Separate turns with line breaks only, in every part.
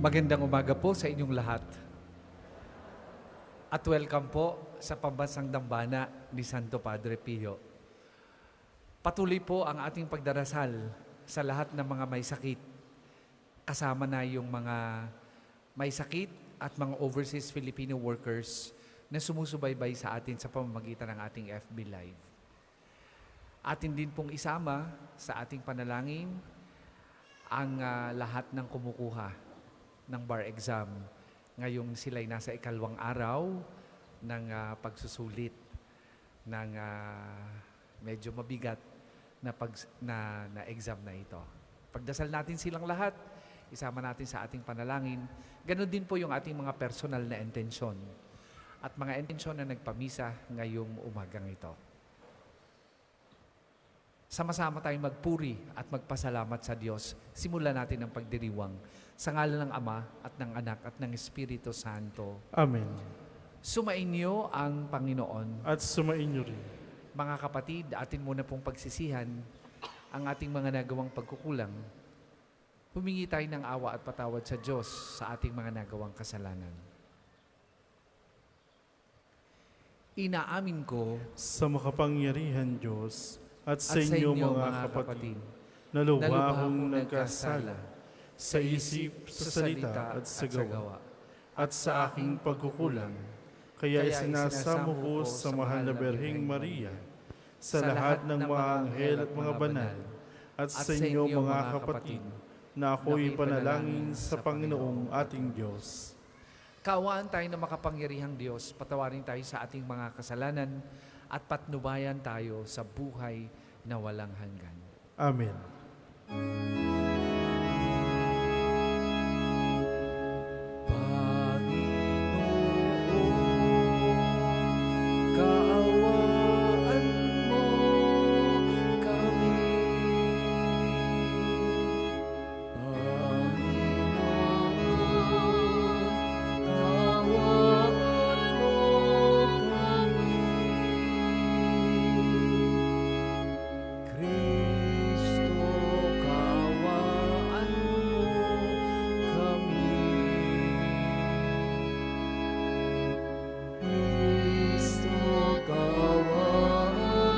Magandang umaga po sa inyong lahat. At welcome po sa Pambansang Dambana ni Santo Padre Pio. Patuloy po ang ating pagdarasal sa lahat ng mga may sakit. Kasama na yung mga may sakit at mga overseas Filipino workers na sumusubaybay sa atin sa pamamagitan ng ating FB Live. Atin din pong isama sa ating panalangin ang lahat ng kumukuha ng bar exam. Ngayong sila'y nasa ikalawang araw ng pagsusulit ng medyo mabigat na exam na ito. Pagdasal natin silang lahat, isama natin sa ating panalangin. Ganon din po yung ating mga personal na intensyon at mga intensyon na nagpamisa ngayong umagang ito. Sama-sama tayong magpuri at magpasalamat sa Diyos. Simulan natin ang pagdiriwang sa ngalan ng Ama at ng Anak at ng Espiritu Santo.
Amen.
Sumainyo ang Panginoon.
At sumainyo rin.
Mga kapatid, atin muna pong pagsisihan ang ating mga nagawang pagkukulang. Humingi tayo ng awa at patawad sa Diyos sa ating mga nagawang kasalanan. Inaamin ko
Sa makapangyarihan Diyos at sa inyo mga kapatid, na lubha akong nagkasala sa isip, sa salita at sa gawa, at sa aking pagkukulang. Kaya isinasamo ko sa mahal na Berheng Maria, sa lahat ng mga anghel at mga banal, at sa inyo mga kapatid, na ako'y panalangin sa Panginoong ating Diyos.
Kaawaan tayo na makapangyarihang Diyos, patawarin tayo sa ating mga kasalanan at patnubayan tayo sa buhay na walang hanggan.
Amen.
Kaawaan mo kami, Kristo, kaawaan mo kami. Kristo, kaawaan mo kami.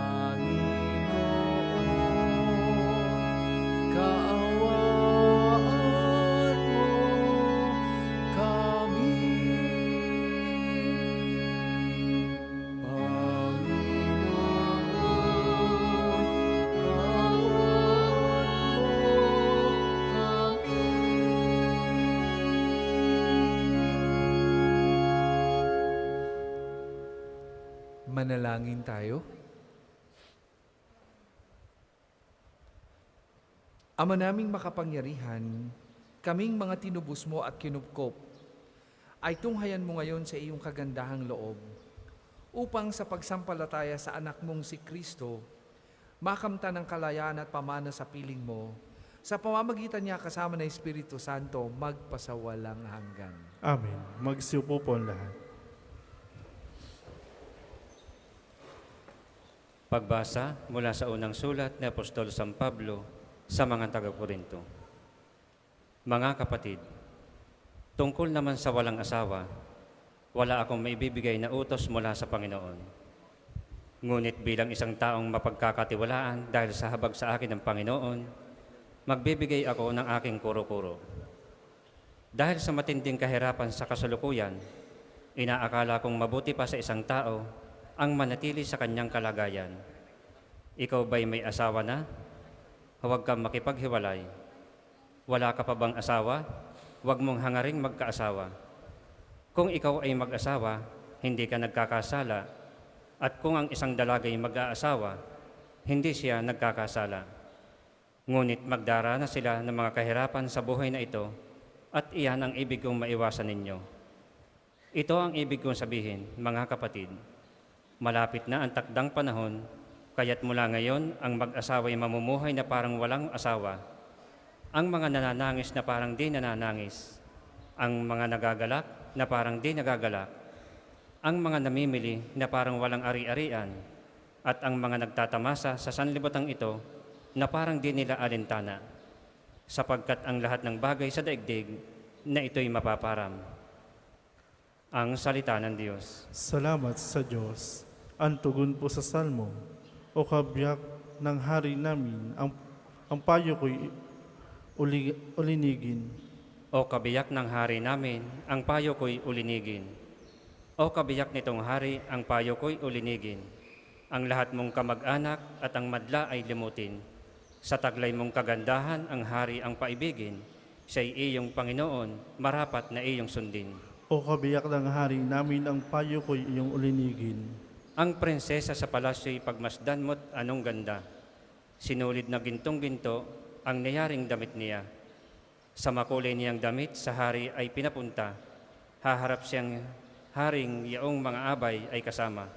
Panginoon, kaawaan mo kami. Manalangin tayo. Ama naming makapangyarihan, kaming mga tinubos mo at kinupkop, ay tunghayan mo ngayon sa iyong kagandahang loob, upang sa pagsampalataya sa anak mong si Kristo, makamta ng kalayaan at pamana sa piling mo, sa pamamagitan niya kasama ng Espiritu Santo, magpasawalang hanggan.
Amen. Magsiupo po ang lahat.
Pagbasa mula sa unang sulat ni Apostol San Pablo sa mga taga-Korinto. Mga kapatid, tungkol naman sa walang asawa, wala akong maibibigay na utos mula sa Panginoon. Ngunit bilang isang taong mapagkakatiwalaan dahil sa habag sa akin ng Panginoon, magbibigay ako ng aking kuro-kuro. Dahil sa matinding kahirapan sa kasalukuyan, inaakala kong mabuti pa sa isang tao ang manatili sa kanyang kalagayan. Ikaw ba'y may asawa na? Huwag kang makipaghiwalay. Wala ka pa bang asawa? Huwag mong hangaring magkaasawa. Kung ikaw ay mag-asawa, hindi ka nagkakasala. At kung ang isang dalagay mag-aasawa, hindi siya nagkakasala. Ngunit magdaranas sila ng mga kahirapan sa buhay na ito, at iyan ang ibig kong maiwasan ninyo. Ito ang ibig kong sabihin, mga kapatid. Malapit na ang takdang panahon, kaya't mula ngayon ang mag-asawa ay mamumuhay na parang walang asawa. Ang mga nananangis na parang di nananangis. Ang mga nagagalak na parang di nagagalak. Ang mga namimili na parang walang ari-arian. at ang mga nagtatamasa sa sanlibutan ito na parang di nila alintana, sapagkat ang lahat ng bagay sa daigdig na ito'y mapaparam. Ang salita ng Diyos.
Salamat sa Diyos. Ang tugon po sa salmo, o kabiyak ng hari namin, ang payo ko'y ulinigin.
O kabiyak ng hari namin, ang payo ko'y ulinigin. O kabiyak nitong hari, ang payo ko'y ulinigin. Ang lahat mong kamag-anak at ang madla ay limutin. Sa taglay mong kagandahan, ang hari ang paibigin. Siya'y iyong Panginoon, marapat na iyong sundin.
O kabiyak ng hari namin, ang payo ko'y iyong ulinigin.
Ang prinsesa sa palasyo'y pagmasdan mo't anong ganda. Sinulid na gintong-ginto ang nayaring damit niya. Sa makulay niyang damit sa hari ay pinapunta. Haharap siyang haring yaong mga abay ay kasama.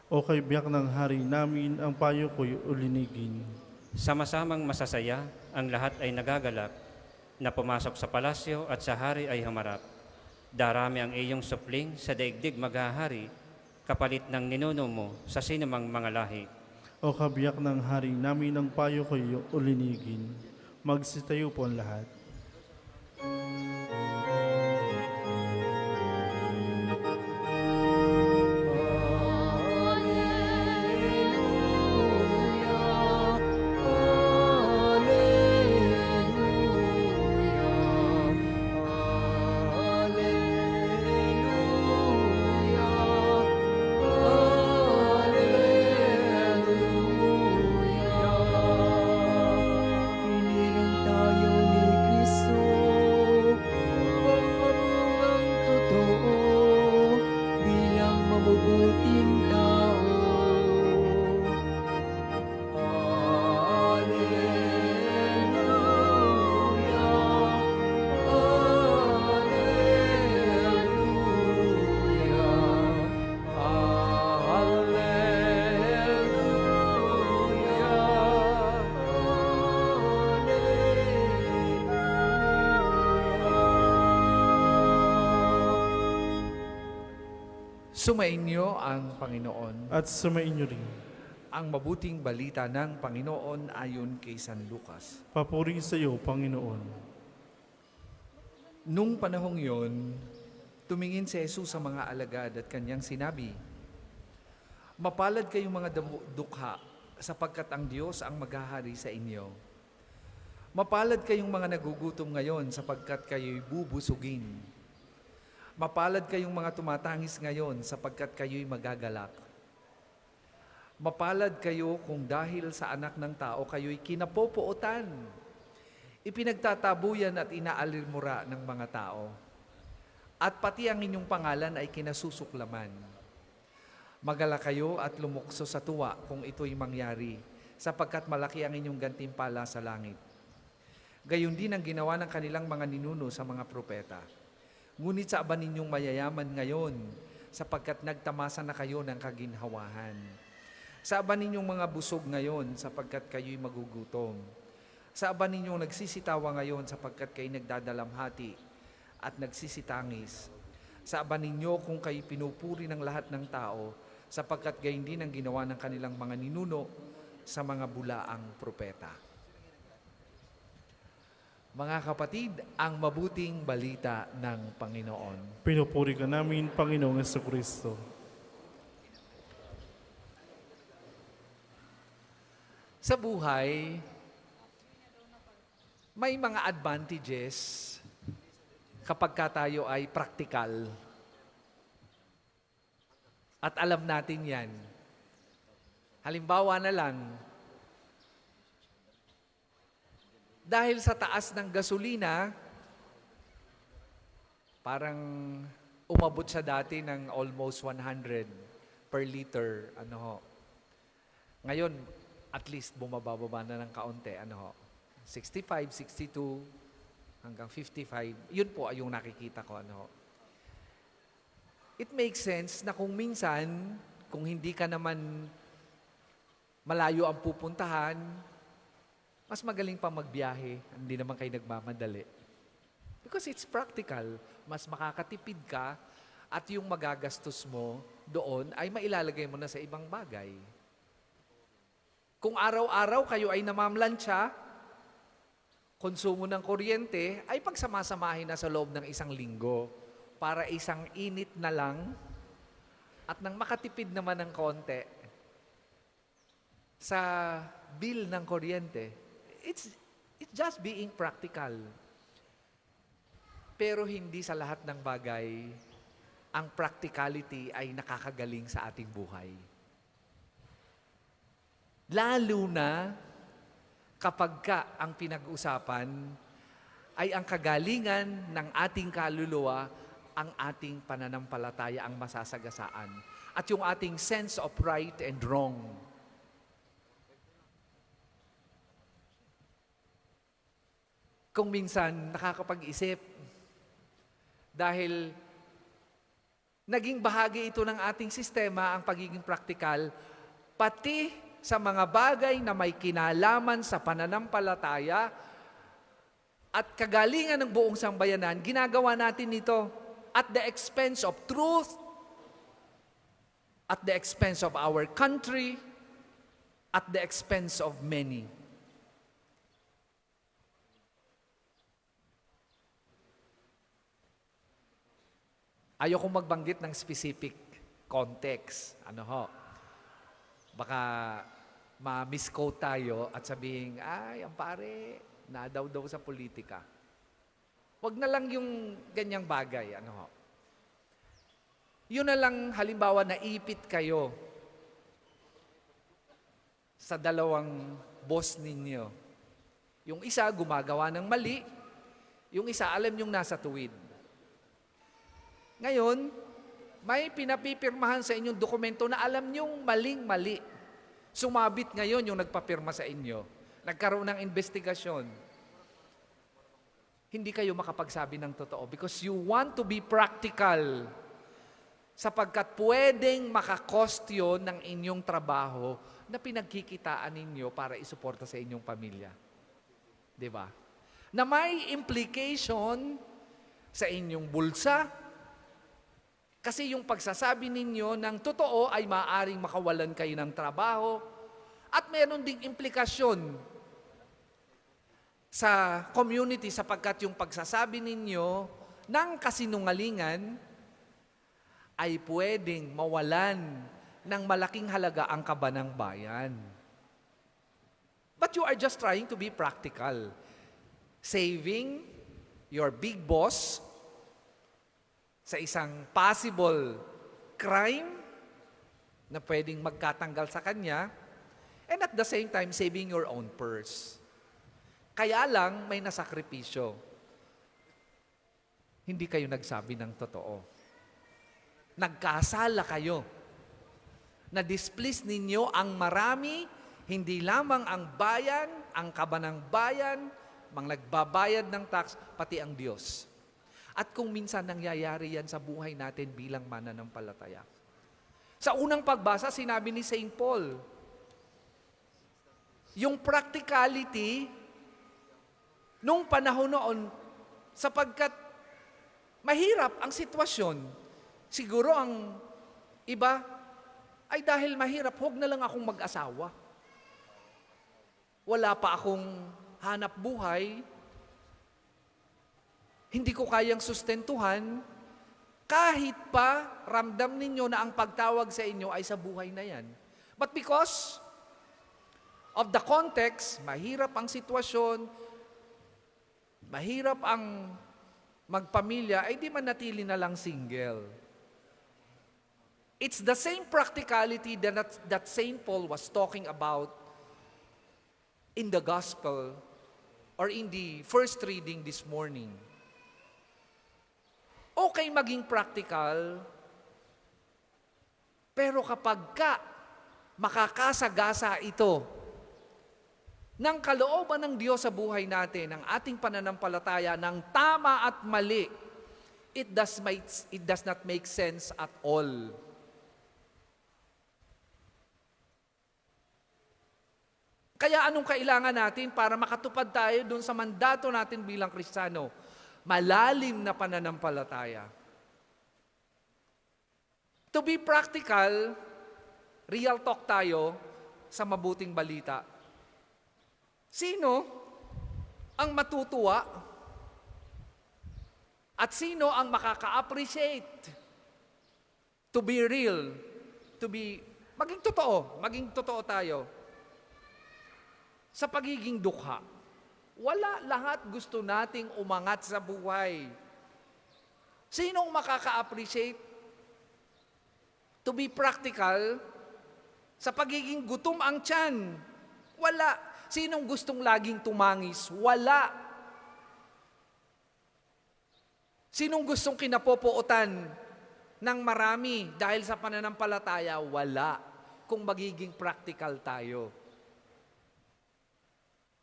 O kabiyak ng hari namin, ang payo ko'y ulinigin.
Sama-samang masasaya, ang lahat ay nagagalak, na pumasok sa palasyo at sa hari ay humarap. Darami ang iyong supling, sa daigdig maghahari, kapalit ng ninuno mo sa sinumang mga lahi.
O kabiyak ng hari namin, ang payo ko'y iyong ulinigin. Magsitayo po ang lahat.
Inilang tayo ni Kristo upang mamungang totoo bilang mabubuting tao. Alleluia,
Sumainyo ang Panginoon.
At sumainyo rin.
Ang mabuting balita ng Panginoon ayon kay San Lucas.
Papuri sa iyo, Panginoon.
Nung panahong yon, tumingin si Jesus sa mga alagad at kanyang sinabi, "Mapalad kayong mga dukha, sapagkat ang Diyos ang maghahari sa inyo. Mapalad kayong mga nagugutom ngayon, sapagkat kayo'y bubusugin. Mapalad kayong mga tumatangis ngayon, sapagkat kayo'y magagalak. Mapalad kayo kung dahil sa anak ng tao kayo'y kinapopootan, ipinagtatabuyan at inaalirmura ng mga tao, at pati ang inyong pangalan ay kinasusuklaman. Magala kayo at lumukso sa tuwa kung ito'y mangyari, sapagkat malaki ang inyong gantimpala sa langit. Gayon din ang ginawa ng kanilang mga ninuno sa mga propeta. Ngunit sa aba ninyong mayayaman ngayon, sapagkat nagtamasa na kayo ng kaginhawahan. Sa aba ninyong mga busog ngayon, sapagkat kayo'y magugutom. Sa aba ninyong nagsisitawa ngayon, sapagkat kayo'y nagdadalamhati at nagsisitangis. Sa aba ninyo kung kayo'y pinupuri ng lahat ng tao, sapagkat gayon din ang ginawa ng kanilang mga ninuno sa mga bulaang propeta." Mga kapatid, ang mabuting balita ng Panginoon.
Pinupuri ka namin, Panginoong Jesucristo.
Sa buhay, may mga advantages kapag tayo ay practical. At alam natin yan. Halimbawa na lang, dahil sa taas ng gasolina, parang umabot siya dati ng almost 100 per liter. Ngayon, at least bumababa na ng kaunti. 65, 62, hanggang 55. Yun po ay yung nakikita ko. It makes sense na kung minsan, kung hindi ka naman malayo ang pupuntahan, mas magaling pa magbiyahe, hindi naman kayo nagmamadali. Because it's practical, mas makakatipid ka at yung magagastos mo doon ay mailalagay mo na sa ibang bagay. Kung araw-araw kayo ay namamlansya, konsumo ng kuryente, ay pagsamasamahin na sa loob ng isang linggo para isang init na lang at nang makatipid naman ng konti sa bill ng kuryente. It's just being practical. Pero hindi sa lahat ng bagay, ang practicality ay nakakagaling sa ating buhay. Lalo na kapag ang pinag-usapan ay ang kagalingan ng ating kaluluwa, ang ating pananampalataya ang masasagasaan. At yung ating sense of right and wrong. Kung minsan nakakapag-isip, dahil naging bahagi ito ng ating sistema, ang pagiging praktikal, pati sa mga bagay na may kinalaman sa pananampalataya at kagalingan ng buong sambayanan, ginagawa natin ito at the expense of truth, at the expense of our country, at the expense of many. Ayokong magbanggit ng specific context. Ano ho? Baka ma-misquote tayo at sabihin, ay, ang pare, nadaw-daw sa politika. Huwag na lang yung ganyang bagay. Ano ho? Yun na lang, halimbawa, naipit kayo sa dalawang boss ninyo. Yung isa, gumagawa ng mali. Yung isa, alam yung nasa tuwid. Ngayon, may pinapipirmahan sa inyong dokumento na alam nyong maling-mali. Sumabit ngayon yung nagpapirma sa inyo. Nagkaroon ng investigasyon. Hindi kayo makapagsabi ng totoo because you want to be practical. Sapagkat pwedeng makakost yun ng inyong trabaho na pinagkikitaan ninyo para isuporta sa inyong pamilya. Diba? Na may implication sa inyong bulsa. Kasi yung pagsasabi ninyo ng totoo ay maaaring makawalan kayo ng trabaho at meron ding implikasyon sa community sapagkat yung pagsasabi ninyo ng kasinungalingan ay pwedeng mawalan ng malaking halaga ang kaba ng bayan. But you are just trying to be practical. Saving your big boss sa isang possible crime na pwedeng magkatanggal sa kanya, and at the same time, saving your own purse. Kaya lang, may nasakripisyo. Hindi kayo nagsabi ng totoo. Nagkasala kayo. Na-displease ninyo ang marami, hindi lamang ang bayan, ang kaba ng bayan, mga nagbabayad ng tax, pati ang Diyos. At kung minsan nangyayari yan sa buhay natin bilang mananampalataya. Sa unang pagbasa, sinabi ni St. Paul, yung practicality nung panahon noon, sapagkat mahirap ang sitwasyon. Siguro ang iba ay dahil mahirap, huwag na lang akong mag-asawa. Wala pa akong hanap buhay, hindi ko kayang sustentuhan, kahit pa ramdam ninyo na ang pagtawag sa inyo ay sa buhay na yan. But because of the context, mahirap ang sitwasyon, mahirap ang magpamilya, ay di manatili na lang single. It's the same practicality that St. Paul was talking about in the gospel or in the first reading this morning. Okay maging practical, pero kapag makakasagasa ito ng kalooban ng Diyos sa buhay natin, ng ating pananampalataya, ng tama at mali, it does not make sense at all. Kaya anong kailangan natin para makatupad tayo doon sa mandato natin bilang Kristiyano? Malalim na pananampalataya. To be practical, real talk tayo, sa mabuting balita? Sino ang matutuwa? At sino ang makaka-appreciate? To be real, maging totoo tayo. Sa pagiging dukha, wala, lahat gusto nating umangat sa buhay. Sinong makaka-appreciate? To be practical, sa pagiging gutom ang tiyan, wala. Sinong gustong laging tumangis? Wala. Sinong gustong kinapopuotan ng marami dahil sa pananampalataya? Wala. Kung magiging practical tayo.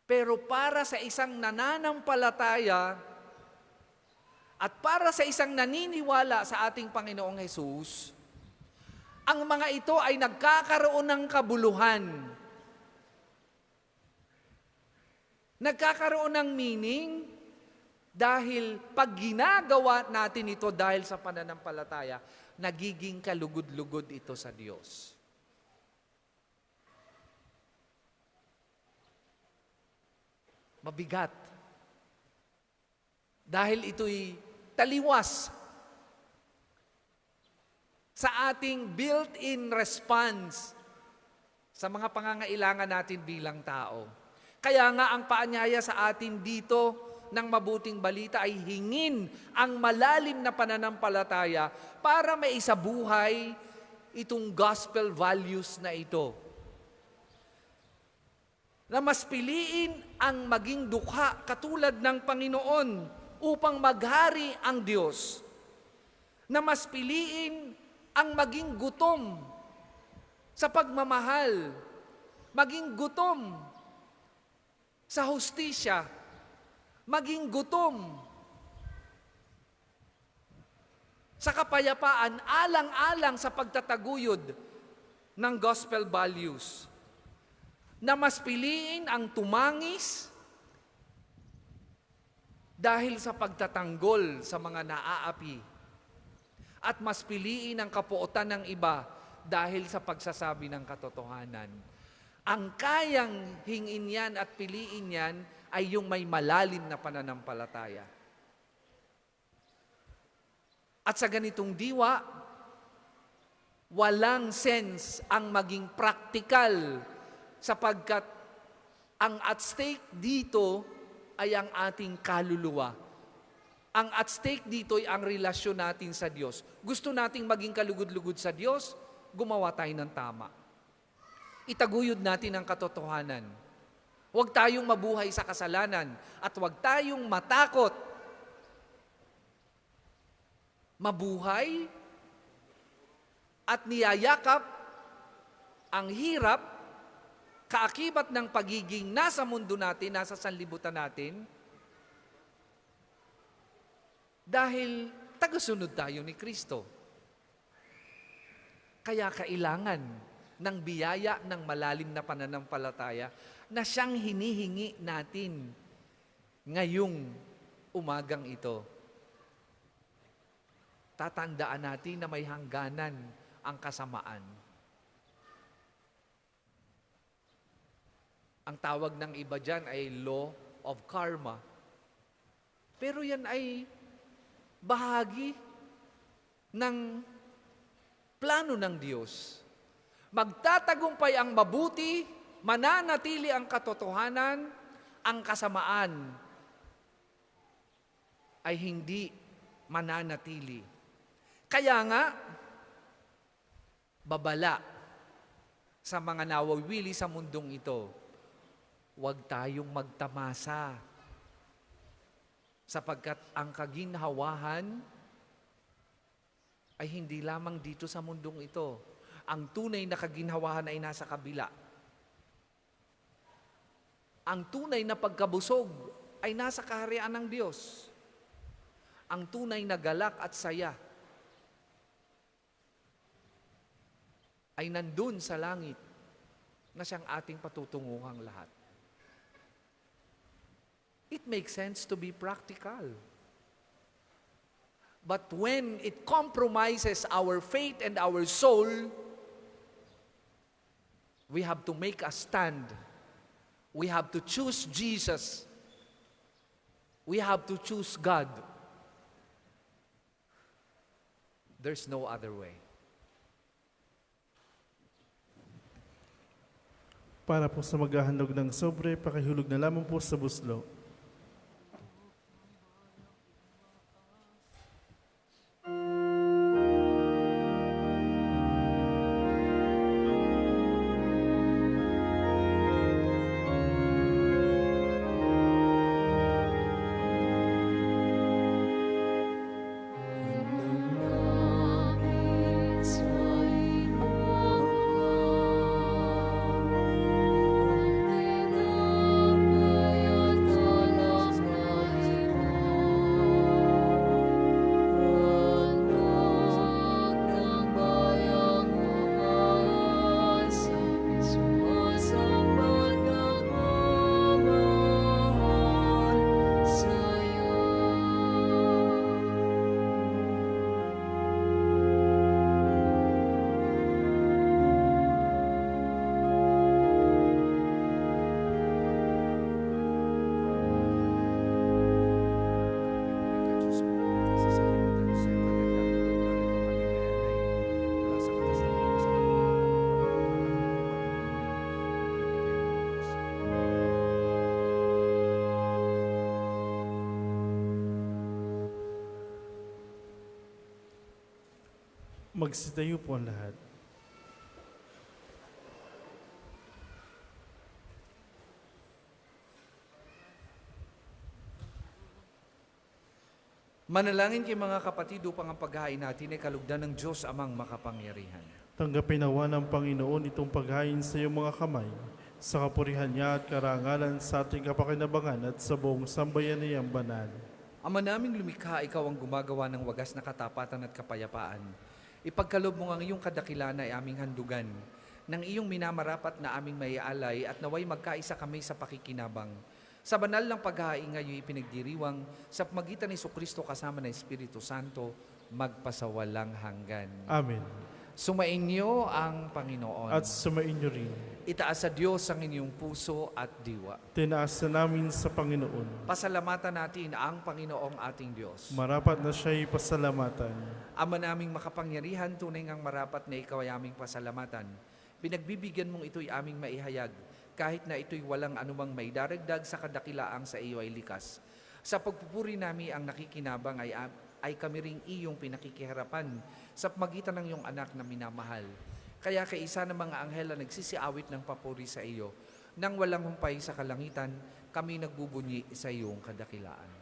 Pero para sa isang nananampalataya at para sa isang naniniwala sa ating Panginoong Hesus, ang mga ito ay nagkakaroon ng kabuluhan. Nagkakaroon ng meaning dahil pag ginagawa natin ito dahil sa pananampalataya, nagiging kalugod-lugod ito sa Diyos. Mabigat. Dahil ito'y taliwas sa ating built-in response sa mga pangangailangan natin bilang tao. Kaya nga ang paanyaya sa atin dito ng mabuting balita ay hingin ang malalim na pananampalataya para may isabuhay itong gospel values na ito. Na mas piliin ang maging dukha katulad ng Panginoon upang maghari ang Diyos. Na mas piliin ang maging gutom sa pagmamahal, maging gutom sa hustisya, maging gutom sa kapayapaan, alang-alang sa pagtataguyod ng gospel values. Na mas piliin ang tumangis dahil sa pagtatanggol sa mga naaapi at mas piliin ang kapuotan ng iba dahil sa pagsasabi ng katotohanan. Ang kayang hingin yan at piliin yan ay yung may malalim na pananampalataya. At sa ganitong diwa, walang sense ang maging practical sapagkat ang at stake dito ay ang ating kaluluwa. Ang at stake dito ay ang relasyon natin sa Diyos. Gusto nating maging kalugod-lugod sa Diyos, gumawa tayo ng tama. Itaguyod natin ang katotohanan. Huwag tayong mabuhay sa kasalanan at huwag tayong matakot. Mabuhay at niyayakap ang hirap, kaakibat ng pagiging nasa mundo natin, nasa sanlibutan natin, dahil tagasunod tayo ni Kristo. Kaya kailangan ng biyaya ng malalim na pananampalataya na siyang hinihingi natin ngayong umagang ito. Tatandaan natin na may hangganan ang kasamaan. Ang tawag ng iba dyan ay law of karma. Pero yan ay bahagi ng plano ng Diyos. Magtatagumpay ang mabuti, mananatili ang katotohanan, ang kasamaan ay hindi mananatili. Kaya nga, babala sa mga nawawili sa mundong ito, huwag tayong magtamasa sapagkat ang kaginhawahan ay hindi lamang dito sa mundong ito. Ang tunay na kaginhawahan ay nasa kabila. Ang tunay na pagkabusog ay nasa kaharian ng Diyos. Ang tunay na galak at saya ay nandun sa langit na siyang ating patutunguhang lahat. It makes sense to be practical. But when it compromises our faith and our soul, We have to make a stand. We have to choose Jesus. We have to choose God. There's no other way.
Para po sa maghahandog ng sobre, pakihulog na lamang po sa buslo. Magsitayo po ang lahat.
Manalangin kay mga kapatid upang ang paghahain natin ay kalugdan ng Diyos amang makapangyarihan.
Tanggapin nawa ng Panginoon itong paghain sa iyong mga kamay, sa kapurihan niya at karangalan sa ating kapakinabangan at sa buong sambayaniyang banal.
Ama naming lumikha, ikaw ang gumagawa ng wagas na katapatan at kapayapaan. Ipagkalob mo ang iyong kadakilan ay aming handugan, ng iyong minamarapat na aming maialay at naway magkaisa kami sa pakikinabang. Sa banal ng paghahain ngayon ipinagdiriwang sa pamagitan ni Jesucristo kasama ng Espiritu Santo, magpasawalang hanggan.
Amen.
Sumainyo ang Panginoon.
At sumainyo rin.
Itaas sa Diyos ang inyong puso at diwa.
Tinaas na namin sa Panginoon.
Pasalamatan natin ang Panginoong ating Diyos.
Marapat na siya'y pasalamatan.
Ama naming makapangyarihan, tunay ngang marapat na ikaw ay aming pasalamatan. Pinagbibigyan mong ito'y aming maihayag, kahit na ito'y walang anumang maidaragdag sa kadakilaang sa iyo ay likas. Sa pagpupuri namin ang nakikinabang ay kami ring iyong pinakikiharapan sa pamagitan ng iyong anak na minamahal. Kaya kaisa ng mga anghel na nagsisiawit ng papuri sa iyo, nang walang humpay sa kalangitan, kami nagbubunyi sa iyong kadakilaan.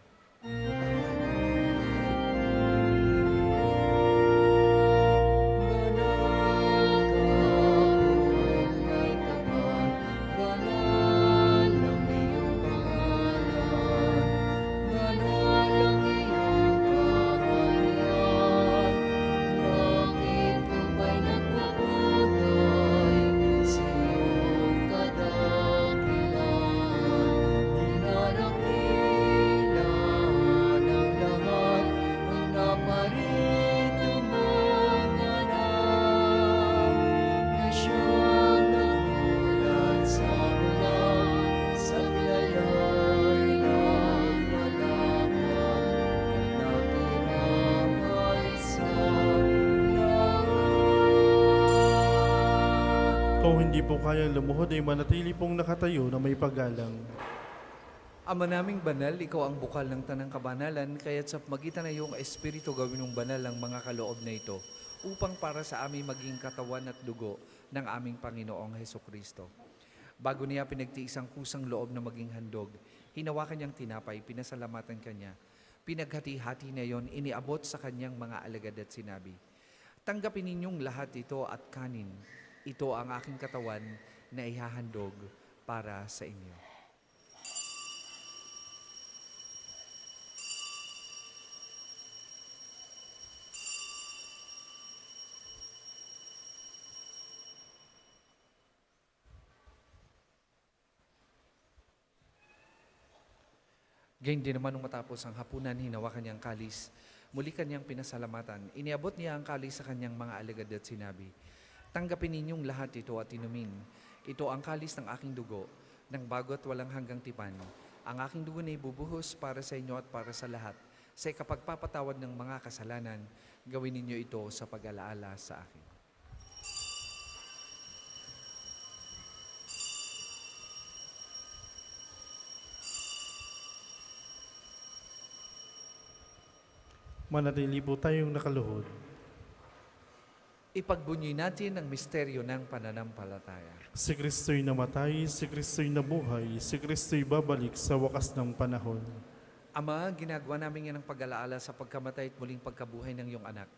Kung hindi po kayang lumuhod ay manatili pong nakatayo na may paggalang.
Ama naming banal, ikaw ang bukal ng tanang kabanalan, kaya't sa pamagitan ng iyong Espiritu gawin mong banal ang mga kaloob na ito, upang para sa amin maging katawan at dugo ng aming Panginoong Hesukristo. Bago niya pinagtiis ang kusang loob na maging handog, hinawakan niyang tinapay, pinasalamatan kanya. Pinaghati-hati na yon, iniabot sa kanyang mga alagad at sinabi, "Tanggapin ninyong lahat ito at kanin. Ito ang aking katawan na ihahandog para sa inyo." Gayun din naman nung matapos ang hapunan, hinawakan niyang kalis. Muli kanyang pinasalamatan. Iniabot niya ang kalis sa kanyang mga alagad at sinabi, "Tanggapin ninyong lahat ito at inumin. Ito ang kalis ng aking dugo, ng bago at walang hanggang tipan. Ang aking dugo na ibubuhos para sa inyo at para sa lahat. Sa kapagpapatawad ng mga kasalanan, gawin ninyo ito sa pag-alaala sa akin.
Manatili po tayong nakaluhod.
Ipagbunyi natin ang misteryo ng pananampalataya.
Si Kristo'y namatay, si Kristo'y nabuhay, si Kristo'y babalik sa wakas ng panahon.
Ama, ginagawa namin yan ang pag-alaala sa pagkamatay at muling pagkabuhay ng iyong anak.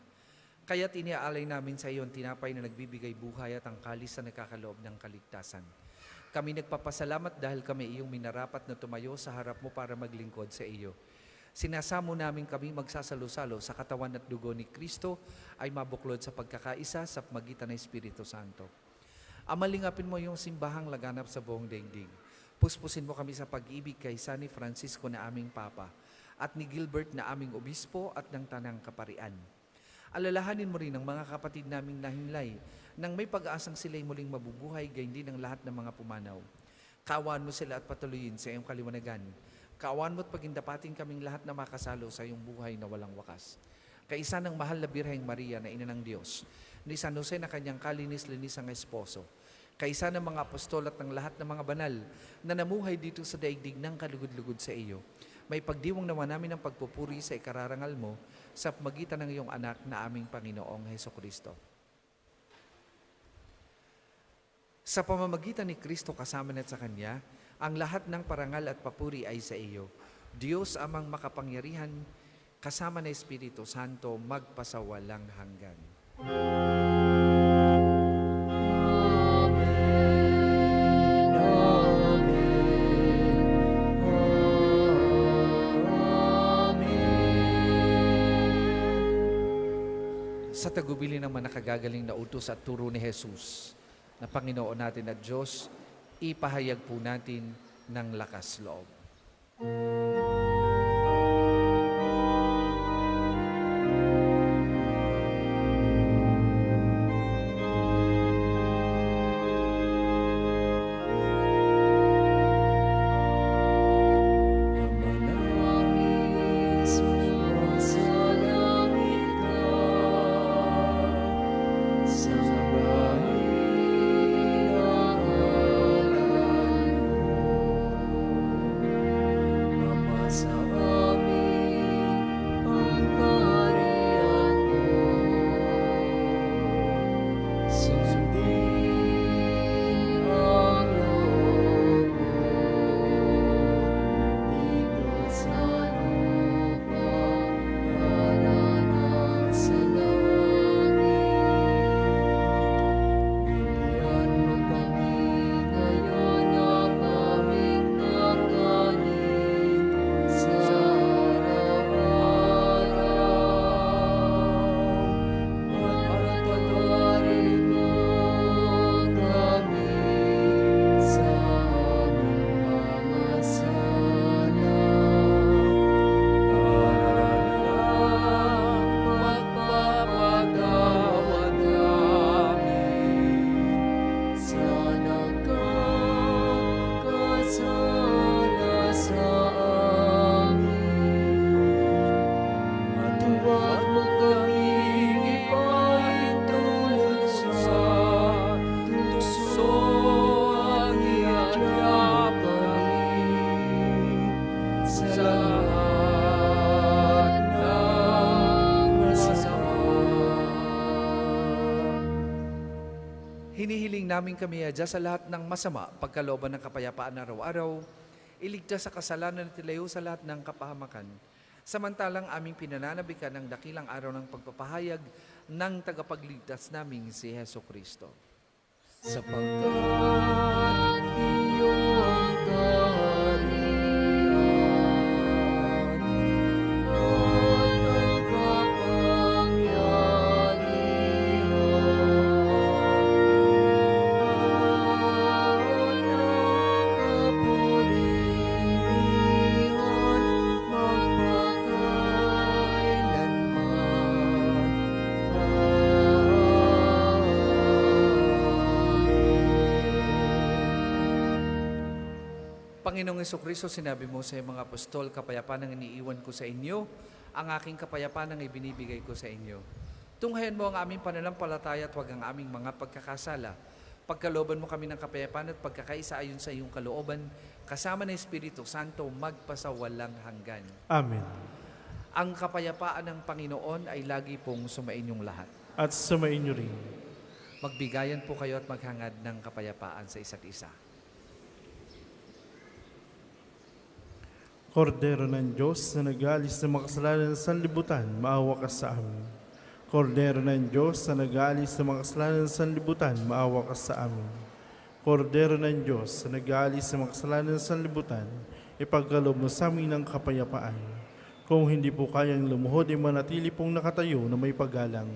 Kaya't iniaalay namin sa iyo ang tinapay na nagbibigay buhay at ang kalis na nagkakaloob ng kaligtasan. Kami nagpapasalamat dahil kami iyong minarapat na tumayo sa harap mo para maglingkod sa iyo. Sinasamo namin kami magsasalo-salo sa katawan at dugo ni Kristo ay mabuklod sa pagkakaisa sa magitan ng Espiritu Santo. Amalingapin mo yung simbahang laganap sa buong daigdig. Puspusin mo kami sa pag-ibig kay San Francisco na aming Papa at ni Gilbert na aming Obispo at ng Tanang Kaparian. Alalahanin mo rin ang mga kapatid naming nahinlay nang may pag-aasang sila'y muling mabubuhay gayon din ang lahat ng mga pumanaw. Kaawaan mo sila at patuloyin sa iyong kaliwanagan. Kaawaan mo at pagindapatin kaming lahat na makasalo sa iyong buhay na walang wakas. Kaisa ng mahal na Birheng Maria na Ina ng Diyos, ni San Jose na kanyang kalinis-linis ang esposo, kaisa ng mga apostol at ng lahat ng mga banal na namuhay dito sa daigdig ng kalugod-lugod sa iyo, may pagdiwang nawa namin ang pagpupuri sa ikararangal mo sa magitan ng iyong anak na aming Panginoong Hesukristo. Sa pamamagitan ni Kristo kasama na't sa Kanya, ang lahat ng parangal at papuri ay sa iyo. Diyos amang makapangyarihan, kasama ng Espiritu Santo, magpasawalang hanggan. Sa tagubilin ng manakagagaling na utos at turo ni Jesus, na Panginoon natin at Diyos, ipahayag po natin ng lakas loob. Hinihiling namin kami adya sa lahat ng masama, pagkalooban ng kapayapaan araw-araw, iligtas sa kasalanan at ilayo sa lahat ng kapahamakan. Samantalang aming pinananabikan ng dakilang araw ng pagpapahayag ng tagapagligtas naming si Heso Kristo.
Sapagkat iyong ang kaharian at ang kapangyarihan at ang kapurihan magpakailanman. Amen.
Panginoong Jesucristo, sinabi mo sa mga apostol, kapayapaan ang iniiwan ko sa inyo, ang aking kapayapaan ang ibinibigay ko sa inyo. Tunghayan mo ang aming pananampalataya at huwag ang aming mga pagkakasala. Pagkalooban mo kami ng kapayapaan at pagkakaisa ayon sa iyong kalooban, kasama ng Espiritu Santo, magpasawalang hanggan.
Amen.
Ang kapayapaan ng Panginoon ay lagi pong sumainyong lahat.
At sumainyo rin.
Magbigayan po kayo at maghangad ng kapayapaan sa isa't isa.
Kordero ng Diyos na nag-aalis ng mga kasalanan ng sanlibutan, maawa ka sa amin. Kordero ng Diyos na nag-aalis ng mga kasalanan ng sanlibutan, maawa ka sa amin. Kordero ng Diyos na nag-aalis ng mga kasalanan ng sanlibutan, ipagkaloob mo sa amin ng kapayapaan. Kung hindi po kayang lumuhod, ay manatili pong nakatayo na may paggalang.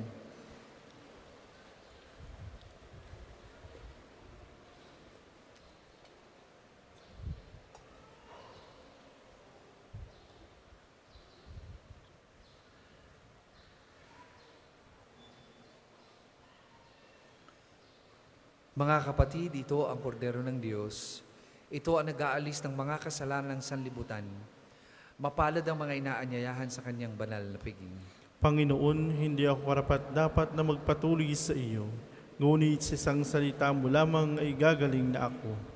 Mga kapatid, ito ang kordero ng Diyos. Ito ang nag-aalis ng mga kasalanan ng sanlibutan. Mapalad ang mga inaanyayahan sa kanyang banal na piging.
Panginoon, hindi ako karapat-dapat na magpatuloy sa iyo, ngunit sa isang salita mo lamang ay gagaling na ako.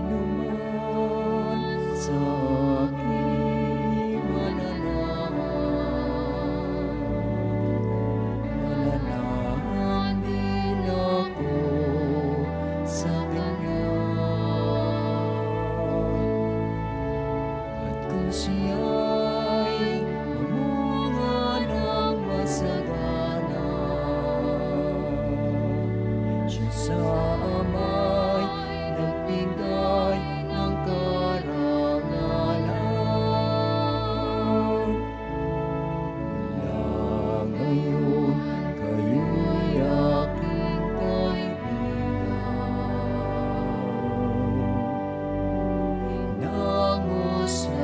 Inuman sa aking mananahan din ako sa Kanya. At kung siya'y mamunga ng masagana, siya sa amay nagbigay ng karangalan. Mula ngayon, kayo'y aking kaibigan. Nangusap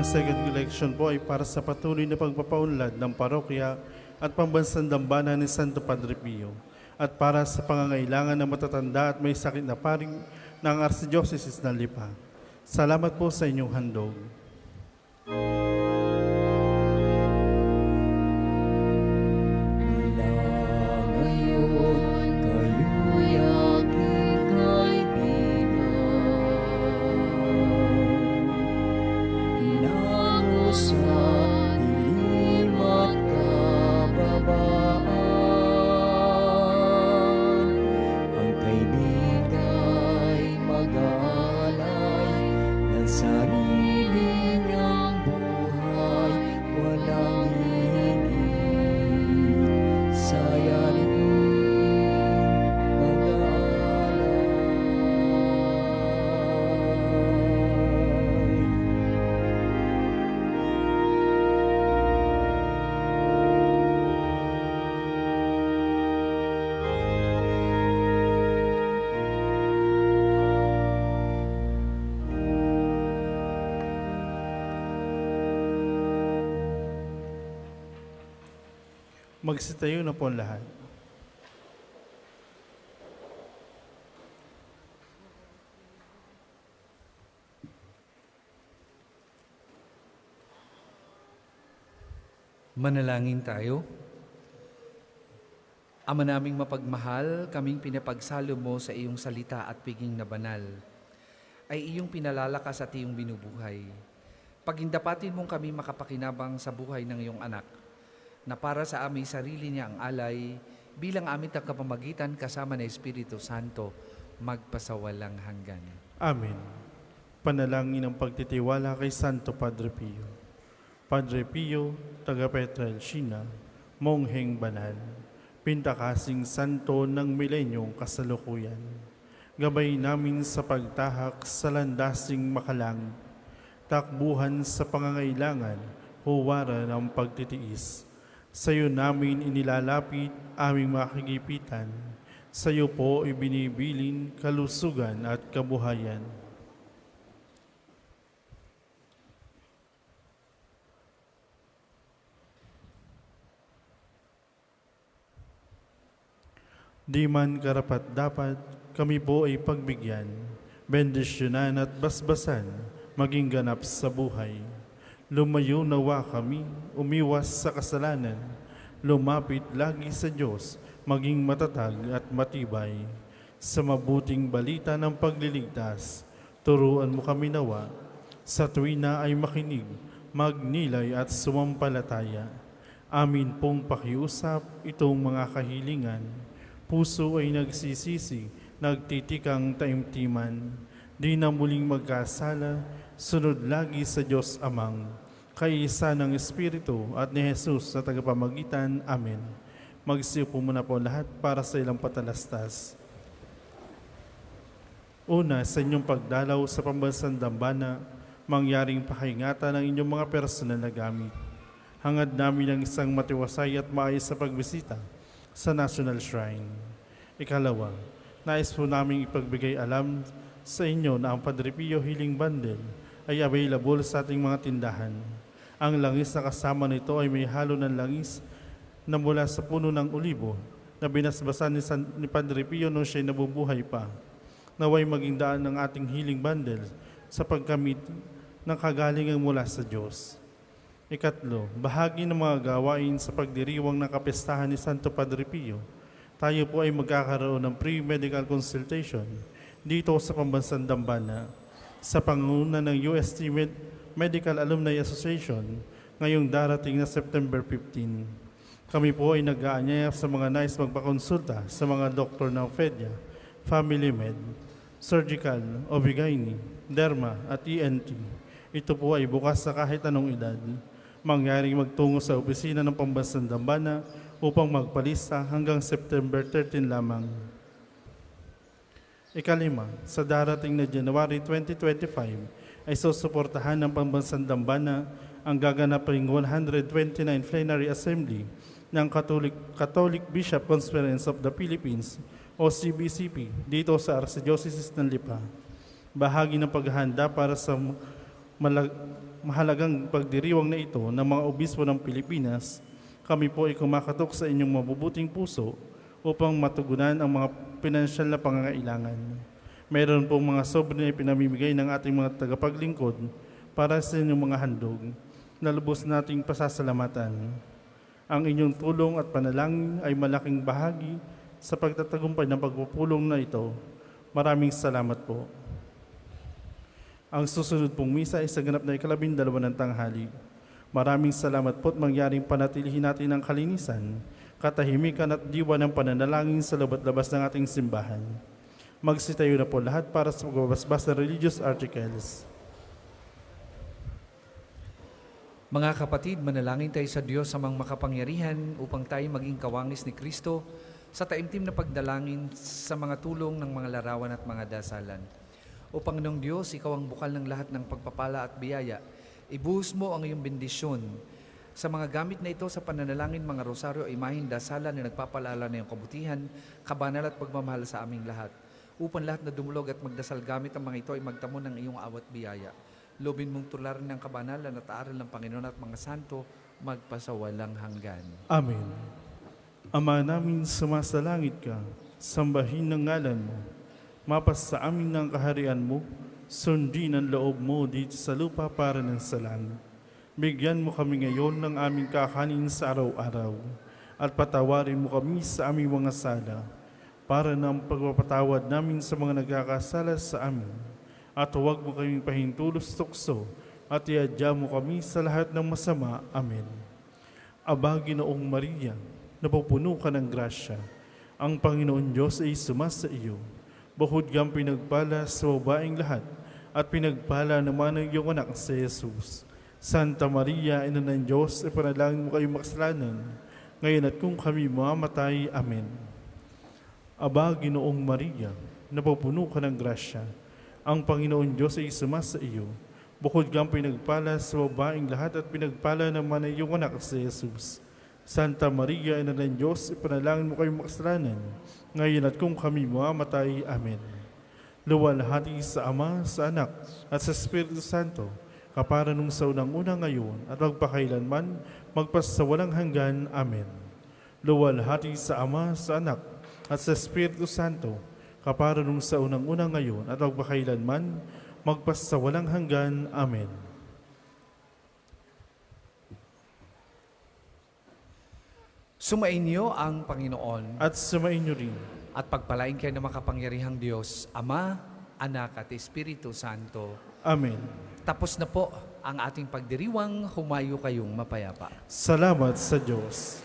Ang second collection po ay para sa patuloy na pagpapaunlad ng parokya at pambansang dambana ni Santo Padre Pio at para sa pangangailangan ng matatanda at may sakit na paring ng Archdiocese ng Lipa. Salamat po sa inyong handog.
Mula ngayon, kayo'y aking kaibigan. Hinango sa dilim at kababaan. Ang kaibigan'y mag-aalay ng sarili niyang buhay, walang higit saya rin mag-aalay.
Magsitayo na po ang lahat.
Manalangin tayo. Ama naming mapagmahal, kaming pinapagsalo mo sa iyong salita at piging na banal, ay iyong pinalalakas at iyong binubuhay. Pagindapatin mong kami makapakinabang sa buhay ng iyong anak, na para sa aming sarili niya ang alay, bilang aming tagapamagitan kasama ng Espiritu Santo, magpasawalang hanggan.
Amen. Panalangin ang pagtitiwala kay Santo Padre Pio. Padre Pio, taga Petra Elcina, mongheng banal, pintakasing santo ng milenyong kasalukuyan. Gabay namin sa pagtahak sa landasing makalang, takbuhan sa pangangailangan, huwara ng pagtitiis. Sa iyo namin inilalapit aming makigipitan, sa iyo po ibinibilin kalusugan at kabuhayan. Di man karapat-dapat, kami po ay pagbigyan, bendisyonan at basbasan, maging ganap sa buhay. Lumayo nawa kami, umiwas sa kasalanan, lumapit lagi sa Diyos, maging matatag at matibay. Sa mabuting balita ng pagliligtas, turuan mo kami nawa, sa tuwina ay makinig, magnilay at sumampalataya. Amin pong pakiusap itong mga kahilingan, puso ay nagsisisi, nagtitikang taimtiman, di na muling magkasala, sunod lagi sa Diyos Amang, kaisa ng Espiritu at ni Jesus sa tagapamagitan. Amen. Magsiupo muna po lahat para sa ilang patalastas. Una, sa inyong pagdalaw sa pambansang dambana, mangyaring pakingatan ng inyong mga personal na gamit. Hangad namin ang isang matiwasay at maayos sa pagbisita sa National Shrine. Ikalawa, nais po namin ipagbigay alam sa inyo na ang Padre Pio Healing Bundle ay available sa ating mga tindahan. Ang langis na kasama nito ay may halo ng langis na mula sa puno ng olibo na binasbasan ni Padre Pio nung siya'y nabubuhay pa. Naway maging daan ng ating healing bundle sa pagkamit ng kagalingan mula sa Diyos. Ikatlo, bahagi ng mga gawain sa pagdiriwang ng kapestahan ni Santo Padre Pio. Tayo po ay magkakaroon ng pre-medical consultation dito sa pambansang dambana sa pangunguna ng UST Medical Alumni Association ngayong darating na September 15. Kami po ay nag-aanyaya sa mga nais magpakonsulta sa mga doktor ng FEDYA, Family Med, Surgical, OB-GYN, Derma at ENT. Ito po ay bukas sa kahit anong edad. Mangyaring magtungo sa opisina ng Pambansang Dambana upang magpalista hanggang September 13 lamang. Ikalima, sa darating na January 2025 ay susuportahan ng Pambansang Dambana ang gaganaping 129 Plenary Assembly ng Catholic Bishop Conference of the Philippines o CBCP dito sa Archdiocese ng Lipa. Bahagi ng paghahanda para sa mahalagang pagdiriwang na ito ng mga obispo ng Pilipinas, kami po ay kumakatok sa inyong mabubuting puso upang matugunan ang mga pinansyal na pangangailangan. Meron pong mga sobre na ipinamimigay ng ating mga tagapaglingkod para sa inyong mga handog na lubos nating pasasalamatan. Ang inyong tulong at panalangin ay malaking bahagi sa pagtatagumpay ng pagpupulong na ito. Maraming salamat po. Ang susunod pong misa ay sa ganap na 12 ng tanghali. Maraming salamat po at mangyaring panatilihin natin ang kalinisan, katahimikan at diwa ng pananalangin sa labat-labas ng ating simbahan. Magsitayo na po lahat para sa pagbabasbas ng religious articles.
Mga kapatid, manalangin tayo sa Diyos sa mga makapangyarihan upang tayo maging kawangis ni Kristo sa taimtim na pagdalangin sa mga tulong ng mga larawan at mga dasalan. O Panginoong Diyos, Ikaw ang bukal ng lahat ng pagpapala at biyaya. Ibuhos mo ang iyong bendisyon sa mga gamit na ito sa pananalangin, mga rosaryo, imahin, dasalan na nagpapalala na iyong kabutihan, kabanal at pagmamahal sa aming lahat. Upang lahat na dumulog at magdasal gamit ang mga ito ay magtamo ng iyong awat biyaya. Lobin mong tularan ng kabanalan at aaral ng Panginoon at mga santo magpasawalang hanggan.
Amen. Ama namin sumasalangit ka, sambahin ng ngalan mo. Mapas sa amin ng kaharian mo, sundin ang loob mo dito sa lupa para ng sa langit. Bigyan mo kami ngayon ng aming kakanin sa araw-araw at patawarin mo kami sa aming mga sala para ng pagpapatawad namin sa mga nagkakasala sa amin. At huwag mo kaming pahintulos tukso at iadya mo kami sa lahat ng masama. Amen. Aba, Ginoong Maria, napupuno ka ng grasya. Ang Panginoon Diyos ay sumasa iyo. Bukod kang pinagpala sa babaeng lahat at pinagpala naman ang iyong anak si Jesus. Santa Maria, Ina ng Diyos, ipanalangin mo kayong makasalanan, ngayon at kung kami mamamatay. Amen. Aba, Ginoong Maria, napupuno ka ng grasya. Ang Panginoon Diyos ay sumasa iyo. Bukod kang pinagpala sa babaeng lahat at pinagpala naman ang iyong anak si Jesus. Santa Maria, Ina ng Diyos, ipanalangin mo kayong makasalanan, ngayon at kung kami mamamatay. Amen. Luwalhati sa Ama, sa Anak, at sa Espiritu Santo, kapara nung sa unang-una ngayon, at magpakailanman, magpasawalang hanggan. Amen. Luwalhati sa Ama, sa Anak, at sa Espiritu Santo, kapara nung sa unang-una ngayon, at magpakailanman, magpasawalang hanggan. Amen.
Sumainyo ang Panginoon
At sumainyo rin.
at pagpalain kayo ng makapangyarihang Diyos, Ama, Anak at Espiritu Santo.
Amen.
Tapos na po ang ating pagdiriwang, humayo kayong mapayapa.
Salamat sa Diyos.